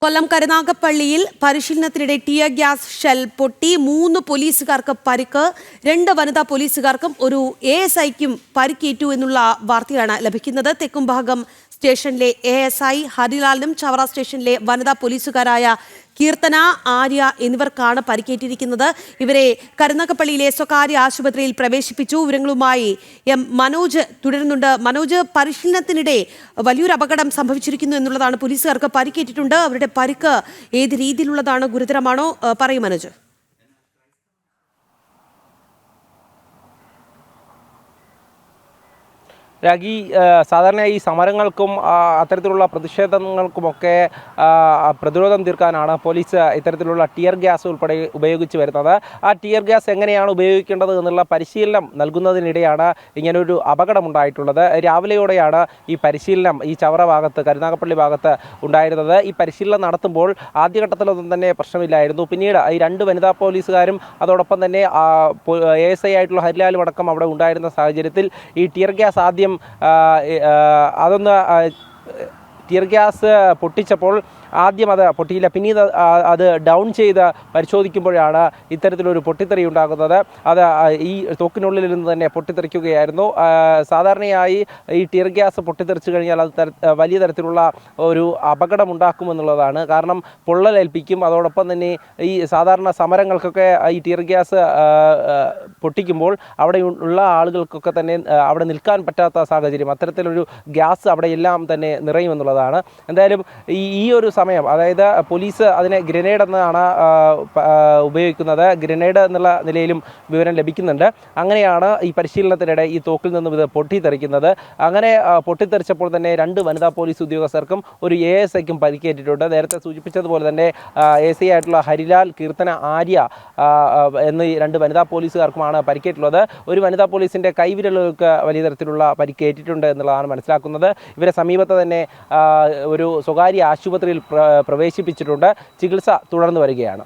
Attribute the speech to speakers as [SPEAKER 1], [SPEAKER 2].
[SPEAKER 1] കൊല്ലം കരുനാഗപ്പള്ളിയിൽ പരിശീലനത്തിനിടെ tear gas shell പൊട്ടി 3 പോലീസുകാർക്ക് പരിക്ക്, 2 വനിതാ പോലീസുകാർക്കും ഒരു ASIക്കും പരിക്കേറ്റു എന്നുള്ള വാർത്തയാണ് ലഭിക്കുന്നത്. തെക്കുംഭാഗം സ്റ്റേഷനിലെ ASI ഹരിലാലിനും ചവറ സ്റ്റേഷനിലെ വനിതാ പോലീസുകാരായ കീർത്തന, ആര്യ എന്നിവർക്കാണ് പരിക്കേറ്റിരിക്കുന്നത്. ഇവരെ കരുനാഗപ്പള്ളിയിലെ സ്വകാര്യ ആശുപത്രിയിൽ പ്രവേശിപ്പിച്ചു. വിവരങ്ങളുമായി മനോജ് തുടരുന്നുണ്ട്. മനോജ്, പരിശീലനത്തിനിടെ വലിയൊരു അപകടം സംഭവിച്ചിരിക്കുന്നു എന്നുള്ളതാണ്. പോലീസുകാർക്ക് പരിക്കേറ്റിട്ടുണ്ട്. അവരുടെ പരിക്ക് ഏത് രീതിയിലുള്ളതാണ്? ഗുരുതരമാണോ? പറയൂ മനോജ്.
[SPEAKER 2] രാഗി, സാധാരണയായി സമരങ്ങൾക്കും അത്തരത്തിലുള്ള പ്രതിഷേധങ്ങൾക്കുമൊക്കെ പ്രതിരോധം തീർക്കാനാണ് പോലീസ് ഇത്തരത്തിലുള്ള ടിയർ ഗ്യാസ് ഉൾപ്പെടെ ഉപയോഗിച്ച് വരുന്നത്. ആ ടിയർ ഗ്യാസ് എങ്ങനെയാണ് ഉപയോഗിക്കേണ്ടത് എന്നുള്ള പരിശീലനം നൽകുന്നതിനിടെയാണ് ഇങ്ങനൊരു അപകടമുണ്ടായിട്ടുള്ളത്. രാവിലെയോടെയാണ് ഈ പരിശീലനം ഈ ചവറ ഭാഗത്ത്, കരുനാഗപ്പള്ളി ഭാഗത്ത് ഉണ്ടായിരുന്നത്. ഈ പരിശീലനം നടത്തുമ്പോൾ ആദ്യഘട്ടത്തിലൊന്നും തന്നെ പ്രശ്നമില്ലായിരുന്നു. പിന്നീട് ഈ 2 വനിതാ പോലീസുകാരും അതോടൊപ്പം തന്നെ ASI ആയിട്ടുള്ള ഹരിലാലും അടക്കം അവിടെ ഉണ്ടായിരുന്ന സാഹചര്യത്തിൽ ഈ ടിയർ ഗ്യാസ് ആദ്യം അതൊന്ന് ടിയർ ഗ്യാസ് പൊട്ടിച്ചപ്പോൾ ആദ്യം അത് പൊട്ടിയില്ല. പിന്നീട് അത് ഡൗൺ ചെയ്ത് പരിശോധിക്കുമ്പോഴാണ് ഇത്തരത്തിലൊരു പൊട്ടിത്തെറി ഉണ്ടാകുന്നത്. അത് ഈ തോക്കിനുള്ളിൽ നിന്ന് തന്നെ പൊട്ടിത്തെറിക്കുകയായിരുന്നു. സാധാരണയായി ഈ ടിയർ ഗ്യാസ് പൊട്ടിത്തെറിച്ച് കഴിഞ്ഞാൽ അത് വലിയ തരത്തിലുള്ള ഒരു അപകടമുണ്ടാക്കുമെന്നുള്ളതാണ്. കാരണം പൊള്ളലേൽപ്പിക്കും. അതോടൊപ്പം തന്നെ ഈ സാധാരണ സമരങ്ങൾക്കൊക്കെ ഈ ടിയർ ഗ്യാസ് പൊട്ടിക്കുമ്പോൾ അവിടെ ഉള്ള ആളുകൾക്കൊക്കെ തന്നെ അവിടെ നിൽക്കാൻ പറ്റാത്ത സാഹചര്യം, അത്തരത്തിലൊരു ഗ്യാസ് അവിടെ എല്ലാം തന്നെ നിറയുമെന്നുള്ളതാണ്. എന്തായാലും ഈ ഒരു സമയം, അതായത് പോലീസ് അതിനെ ഗ്രനേഡ് എന്നാണ് ഉപയോഗിക്കുന്നത്. ഗ്രനേഡ് എന്നുള്ള നിലയിലും വിവരം ലഭിക്കുന്നുണ്ട്. അങ്ങനെയാണ് ഈ പരിശീലനത്തിനിടെ ഈ തോക്കിൽ നിന്നും ഇത് പൊട്ടിത്തെറിക്കുന്നത്. അങ്ങനെ പൊട്ടിത്തെറിച്ചപ്പോൾ തന്നെ 2 വനിതാ പോലീസ് ഉദ്യോഗസ്ഥർക്കും ഒരു ASIക്കും പരിക്കേറ്റിട്ടുണ്ട്. നേരത്തെ സൂചിപ്പിച്ചതുപോലെ തന്നെ ASI ആയിട്ടുള്ള ഹരിലാൽ, കീർത്തന, ആര്യ എന്നീ 2 വനിതാ പോലീസുകാർക്കുമാണ് പരിക്കേറ്റുള്ളത്. ഒരു വനിതാ പോലീസിൻ്റെ കൈവിരലുകൾക്ക് വലിയ തരത്തിലുള്ള പരിക്കേറ്റിട്ടുണ്ട് എന്നുള്ളതാണ് മനസ്സിലാക്കുന്നത്. ഇവരെ സമീപത്ത് തന്നെ ഒരു സ്വകാര്യ ആശുപത്രിയിൽ പ്രവേശിപ്പിച്ചിട്ടുണ്ട്. ചികിത്സ തുടർന്നു വരികയാണ്.